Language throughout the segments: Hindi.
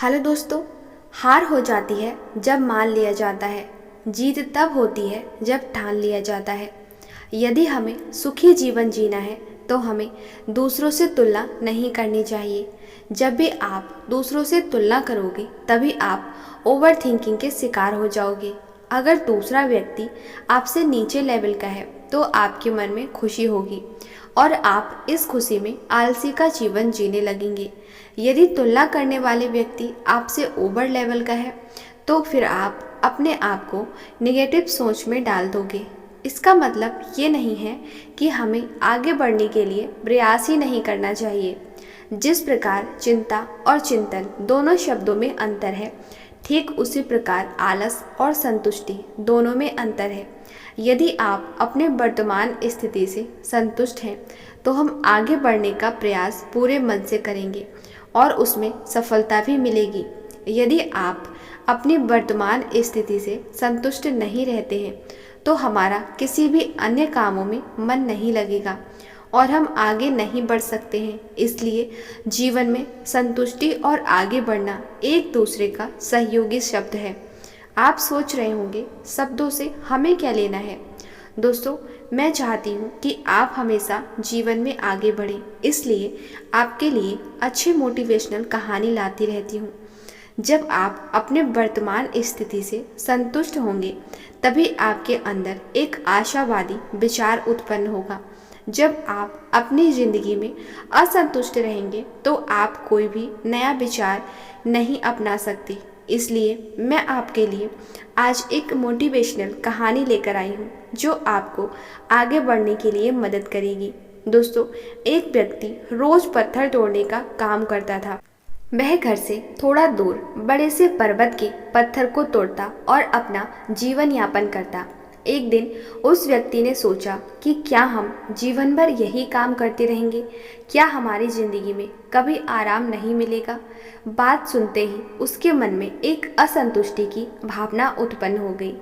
हेलो दोस्तों। हार हो जाती है जब मान लिया जाता है, जीत तब होती है जब ठान लिया जाता है। यदि हमें सुखी जीवन जीना है तो हमें दूसरों से तुलना नहीं करनी चाहिए। जब भी आप दूसरों से तुलना करोगे तभी आप ओवर थिंकिंग के शिकार हो जाओगे। अगर दूसरा व्यक्ति आपसे नीचे लेवल का है तो आपके मन में खुशी होगी और आप इस खुशी में आलसी का जीवन जीने लगेंगे। यदि तुलना करने वाले व्यक्ति आपसे ओवर लेवल का है तो फिर आप अपने आप को नेगेटिव सोच में डाल दोगे। इसका मतलब ये नहीं है कि हमें आगे बढ़ने के लिए प्रयास ही नहीं करना चाहिए। जिस प्रकार चिंता और चिंतन दोनों शब्दों में अंतर है, ठीक उसी प्रकार आलस और संतुष्टि दोनों में अंतर है। यदि आप अपने वर्तमान स्थिति से संतुष्ट हैं तो हम आगे बढ़ने का प्रयास पूरे मन से करेंगे और उसमें सफलता भी मिलेगी। यदि आप अपनी वर्तमान स्थिति से संतुष्ट नहीं रहते हैं तो हमारा किसी भी अन्य कामों में मन नहीं लगेगा और हम आगे नहीं बढ़ सकते हैं। इसलिए जीवन में संतुष्टि और आगे बढ़ना एक दूसरे का सहयोगी शब्द है। आप सोच रहे होंगे शब्दों से हमें क्या लेना है। दोस्तों, मैं चाहती हूँ कि आप हमेशा जीवन में आगे बढ़ें, इसलिए आपके लिए अच्छी मोटिवेशनल कहानी लाती रहती हूँ। जब आप अपने वर्तमान स्थिति से संतुष्ट होंगे तभी आपके अंदर एक आशावादी विचार उत्पन्न होगा। जब आप अपनी ज़िंदगी में असंतुष्ट रहेंगे तो आप कोई भी नया विचार नहीं अपना सकते। इसलिए मैं आपके लिए आज एक मोटिवेशनल कहानी लेकर आई हूँ जो आपको आगे बढ़ने के लिए मदद करेगी। दोस्तों, एक व्यक्ति रोज पत्थर तोड़ने का काम करता था। वह घर से थोड़ा दूर बड़े से पर्वत के पत्थर को तोड़ता और अपना जीवन यापन करता। एक दिन उस व्यक्ति ने सोचा कि क्या हम जीवन भर यही काम करते रहेंगे? क्या हमारी जिंदगी में कभी आराम नहीं मिलेगा? बात सुनते ही उसके मन में एक असंतुष्टि की भावना उत्पन्न हो गई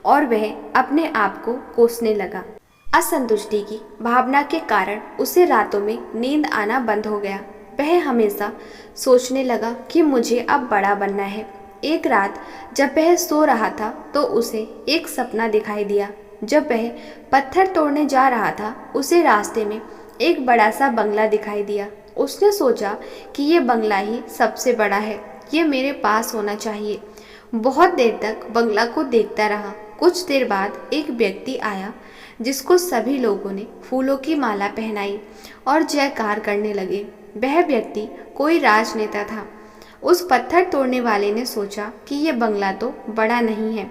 और वह अपने आप को कोसने लगा। असंतुष्टि की भावना के कारण उसे रातों में नींद आना बंद हो गया। वह हमेशा सोचने लगा कि मुझे अब बड़ा बनना है। एक रात जब वह सो रहा था तो उसे एक सपना दिखाई दिया। जब वह पत्थर तोड़ने जा रहा था उसे रास्ते में एक बड़ा सा बंगला दिखाई दिया। उसने सोचा कि ये बंगला ही सबसे बड़ा है, ये मेरे पास होना चाहिए। बहुत देर तक बंगला को देखता रहा। कुछ देर बाद एक व्यक्ति आया जिसको सभी लोगों ने फूलों की माला पहनाई और जयकार करने लगे। वह व्यक्ति कोई राजनेता था। उस पत्थर तोड़ने वाले ने सोचा कि ये बंगला तो बड़ा नहीं है,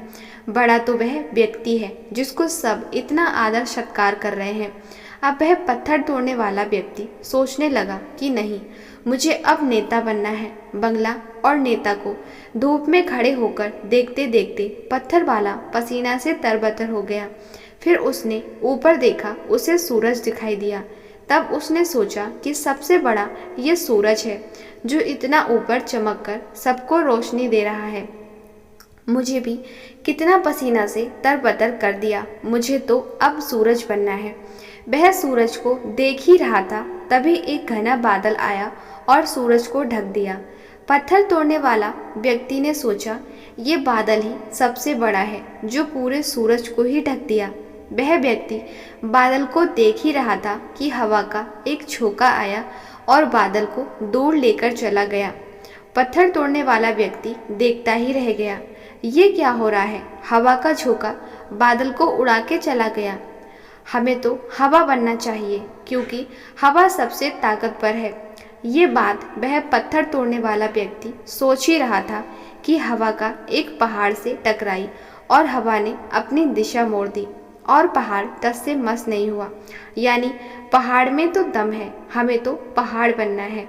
बड़ा तो वह व्यक्ति है जिसको सब इतना आदर सत्कार कर रहे हैं। अब वह पत्थर तोड़ने वाला व्यक्ति सोचने लगा कि नहीं, मुझे अब नेता बनना है। बंगला और नेता को धूप में खड़े होकर देखते देखते पत्थर वाला पसीना से तरबतर हो गया। फिर उसने ऊपर देखा, उसे सूरज दिखाई दिया। तब उसने सोचा कि सबसे बड़ा ये सूरज है जो इतना ऊपर चमककर सबको रोशनी दे रहा है। मुझे भी कितना पसीना से तरबतर कर दिया, मुझे तो अब सूरज बनना है। वह सूरज को देख ही रहा था, तभी एक घना बादल आया और सूरज को ढक दिया। पत्थर तोड़ने वाला व्यक्ति ने सोचा ये बादल ही सबसे बड़ा है जो पूरे सूरज को ही ढक दिया। वह व्यक्ति बादल को देख ही रहा था कि हवा का एक झोंका आया और बादल को दूर लेकर चला गया। पत्थर तोड़ने वाला व्यक्ति देखता ही रह गया। ये क्या हो रहा है? हवा का झोंका बादल को उड़ा के चला गया। हमें तो हवा बनना चाहिए क्योंकि हवा सबसे ताकतवर है। ये बात वह पत्थर तोड़ने वाला व्यक्ति सोच ही रहा था कि हवा का एक पहाड़ से टकराई और हवा ने अपनी दिशा मोड़ दी और पहाड़ टस से मस नहीं हुआ। यानी पहाड़ में तो दम है, हमें तो पहाड़ बनना है।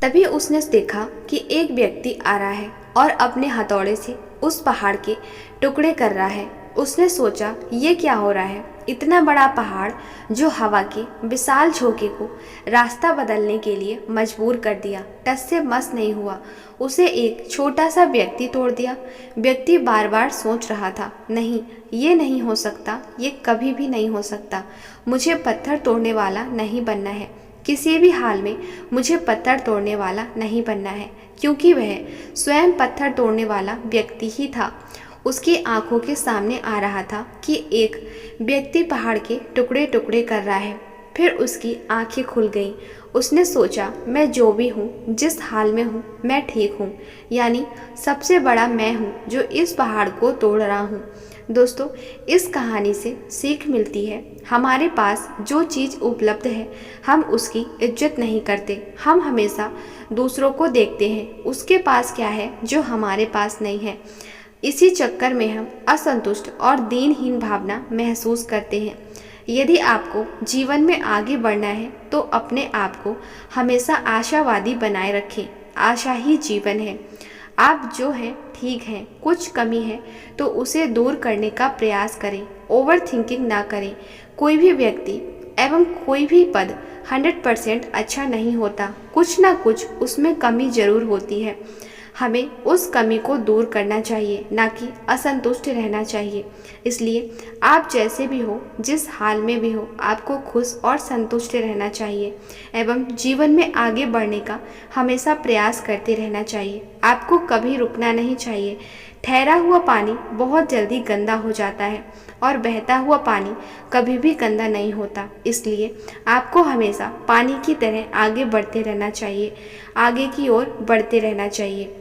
तभी उसने देखा कि एक व्यक्ति आ रहा है और अपने हथौड़े से उस पहाड़ के टुकड़े कर रहा है। उसने सोचा ये क्या हो रहा है? इतना बड़ा पहाड़ जो हवा के विशाल झोंके को रास्ता बदलने के लिए मजबूर कर दिया, टस से मस नहीं हुआ। उसे एक छोटा सा व्यक्ति तोड़ दिया। व्यक्ति बार बार सोच रहा था, नहीं, ये नहीं हो सकता, ये कभी भी नहीं हो सकता। मुझे पत्थर तोड़ने वाला नहीं बनना है, किसी भी हाल में मुझे पत्थर तोड़ने वाला नहीं बनना है, क्योंकि वह स्वयं पत्थर तोड़ने वाला व्यक्ति ही था। उसकी आंखों के सामने आ रहा था कि एक व्यक्ति पहाड़ के टुकड़े टुकड़े कर रहा है। फिर उसकी आंखें खुल गईं। उसने सोचा, मैं जो भी हूँ, जिस हाल में हूँ, मैं ठीक हूँ। यानी सबसे बड़ा मैं हूँ जो इस पहाड़ को तोड़ रहा हूँ। दोस्तों, इस कहानी से सीख मिलती है, हमारे पास जो चीज़ उपलब्ध है हम उसकी इज्जत नहीं करते। हम हमेशा दूसरों को देखते हैं उसके पास क्या है जो हमारे पास नहीं है। इसी चक्कर में हम असंतुष्ट और दीनहीन भावना महसूस करते हैं। यदि आपको जीवन में आगे बढ़ना है तो अपने आप को हमेशा आशावादी बनाए रखें। आशा ही जीवन है। आप जो हैं ठीक हैं, कुछ कमी है तो उसे दूर करने का प्रयास करें। ओवर थिंकिंग ना करें। कोई भी व्यक्ति एवं कोई भी पद 100% अच्छा नहीं होता। कुछ ना कुछ उसमें कमी जरूर होती है। हमें उस कमी को दूर करना चाहिए, ना कि असंतुष्ट रहना चाहिए। इसलिए आप जैसे भी हो, जिस हाल में भी हो, आपको खुश और संतुष्ट रहना चाहिए एवं जीवन में आगे बढ़ने का हमेशा प्रयास करते रहना चाहिए। आपको कभी रुकना नहीं चाहिए। ठहरा हुआ पानी बहुत जल्दी गंदा हो जाता है और बहता हुआ पानी कभी भी गंदा नहीं होता। इसलिए आपको हमेशा पानी की तरह आगे बढ़ते रहना चाहिए, आगे की ओर बढ़ते रहना चाहिए।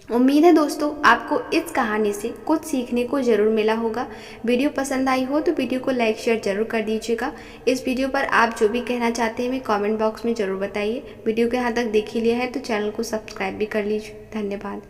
उम्मीद है दोस्तों आपको इस कहानी से कुछ सीखने को ज़रूर मिला होगा। वीडियो पसंद आई हो तो वीडियो को लाइक शेयर ज़रूर कर दीजिएगा। इस वीडियो पर आप जो भी कहना चाहते हैं हमें कमेंट बॉक्स में ज़रूर बताइए। वीडियो को यहाँ तक देख ही लिया है तो चैनल को सब्सक्राइब भी कर लीजिए। धन्यवाद।